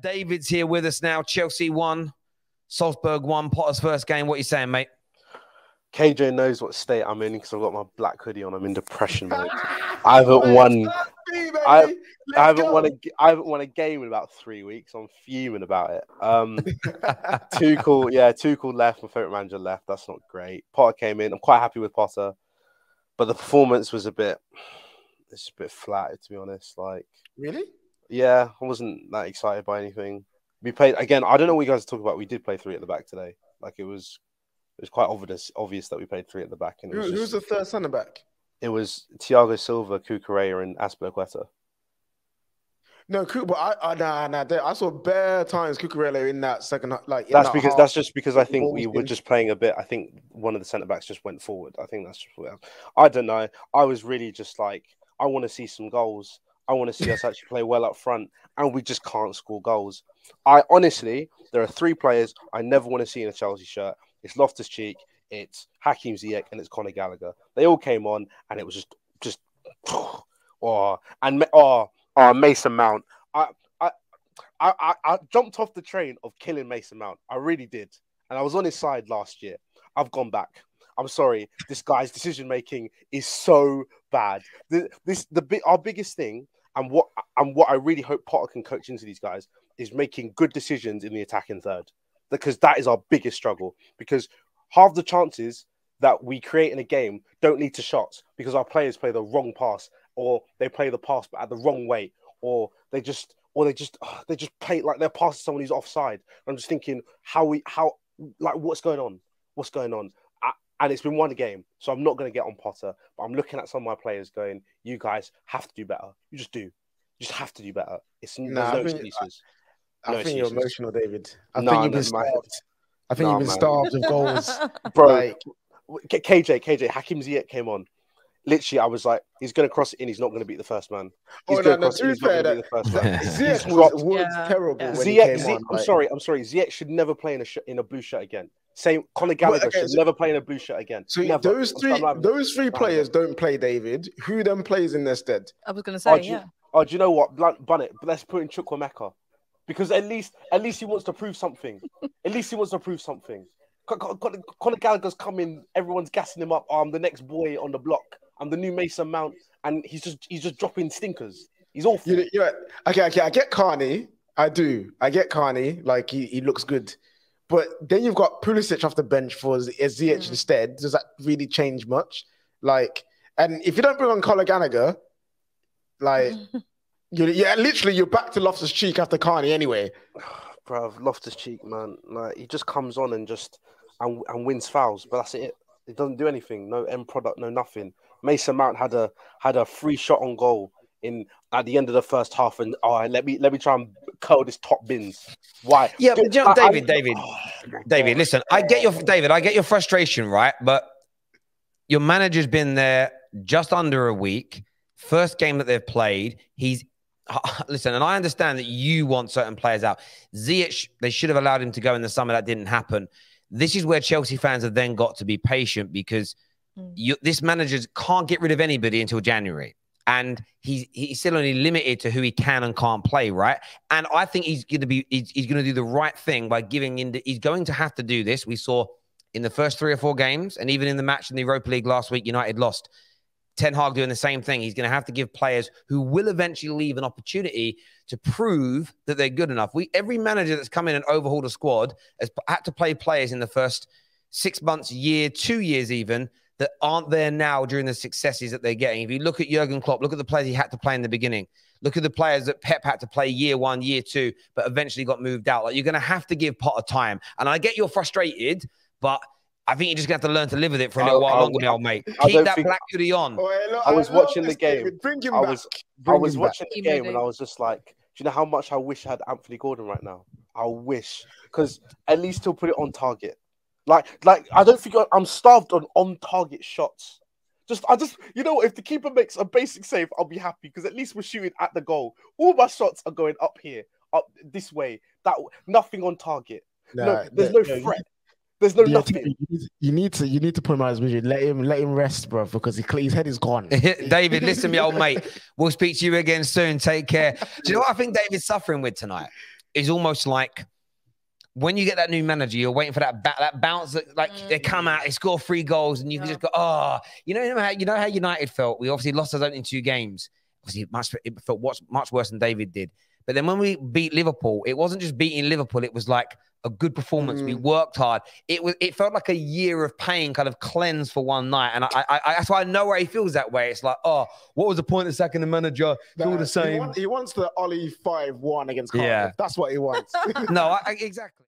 David's here with us now. Chelsea won, Salzburg won. Potter's first game. What are you saying, mate? KJ knows what state I'm in because I've got my black hoodie on. I'm in depression mode. I haven't won. I haven't won a game in about 3 weeks. I'm fuming about it. Tuchel left. My favorite manager left. That's not great. Potter came in. I'm quite happy with Potter, but the performance was a bit flat, to be honest. Like, really? Yeah, I wasn't that excited by anything. We played again. I don't know what you guys talk about. We did play 3 at the back today. Like it was quite obvious that we played 3 at the back. And who's the third centre back? It was Thiago Silva, Cucurella, and Aspilicueta. No, but I saw bare times Cucurella in that second. That's just because I think we were just playing a bit. I think one of the centre backs just went forward. I think that's just what I don't know. I was really just like, I want to see some goals. I want to see us actually play well up front, and we just can't score goals. There are 3 players I never want to see in a Chelsea shirt. It's Loftus-Cheek, it's Hakim Ziyech, and it's Conor Gallagher. They all came on, and it was just Mason Mount. I jumped off the train of killing Mason Mount. I really did, and I was on his side last year. I've gone back. I'm sorry. This guy's decision making is so bad. Our biggest thing, and what I really hope Potter can coach into these guys is making good decisions in the attacking third, because that is our biggest struggle. Because half the chances that we create in a game don't lead to shots because our players play the wrong pass, or they play the pass but at the wrong way, or they just play like they're passing someone who's offside. I'm just thinking what's going on? What's going on? And it's been one game, so I'm not going to get on Potter. But I'm looking at some of my players going, you guys have to do better. You just do. You just have to do better. There's no excuses. I think you're emotional, David. I think you've been starved. I think you've been starved of goals. Bro, KJ, Hakim Ziyech came on. Literally, I was like, he's going to cross it in. He's not going to beat the first man. To be fair, Ziyech was terrible when he came on. I'm sorry. Ziyech should never play in a blue shirt again. Same, Conor Gallagher should never play in a blue shirt again. So those three players don't play, David. Who then plays in their stead? I was going to say, do you know what? Bun it. But let's put in Chukwuemeka. Because at least he wants to prove something. Conor Gallagher's coming. Everyone's gassing him up. I'm the next boy on the block. I'm the new Mason Mount, and he's just dropping stinkers. He's awful. Okay. I get Carney. I do. I get Carney. Like he looks good, but then you've got Pulisic off the bench for Ziyech instead. Does that really change much? Like, and if you don't bring on Conor Gallagher, like, you're back to Loftus-Cheek after Carney anyway. Bro, Loftus-Cheek, man, like he just comes on and wins fouls, but that's it. It doesn't do anything. No end product, no nothing. Mason Mount had a free shot on goal at the end of the first half, and let me try and curl this top bins. Why? Yeah, but David, listen, I get your frustration, right? But your manager's been there just under a week. First game that they've played, listen, and I understand that you want certain players out. Ziyech, they should have allowed him to go in the summer. That didn't happen. This is where Chelsea fans have then got to be patient, because this manager can't get rid of anybody until January. And he's still only limited to who he can and can't play, right? And I think he's going to do the right thing by he's going to have to do this. We saw in the first 3 or 4 games, and even in the match in the Europa League last week, United lost. Ten Hag doing the same thing. He's going to have to give players who will eventually leave an opportunity to prove that they're good enough. Every manager that's come in and overhauled a squad has had to play players in the first 6 months, year, 2 years even, that aren't there now during the successes that they're getting. If you look at Jurgen Klopp, look at the players he had to play in the beginning. Look at the players that Pep had to play year 1, year 2, but eventually got moved out. Like, you're going to have to give Potter time. And I get you're frustrated, but I think you're just going to have to learn to live with it for a little while longer, my old mate. Keep that black hoodie on. I was watching the game. I was watching the game, and I was just like, do you know how much I wish I had Anthony Gordon right now? I wish, because at least he'll put it on target. Like I don't think I'm starved on target shots. If the keeper makes a basic save, I'll be happy, because at least we're shooting at the goal. All my shots are going up here, up this way. Nothing on target. There's no threat. There's no nothing. You need to put him out his misery. Let him rest, bro, because his head is gone. David, listen, me old mate. We'll speak to you again soon. Take care. Do you know what I think David's suffering with tonight? is almost like when you get that new manager, you're waiting for that bounce. Like they come out, they score 3 goals, and you can just go, oh, you know how United felt. We obviously lost us in 2 games. Obviously, it felt much worse than David did. But then when we beat Liverpool, it wasn't just beating Liverpool. It was like a good performance. We worked hard. It felt like a year of pain kind of cleansed for one night. And I that's why I know where he feels that way. It's like, oh, what was the point of sacking the manager? It's all the same. He wants the Ollie 5-1 against Cardiff. Yeah. That's what he wants. No, exactly.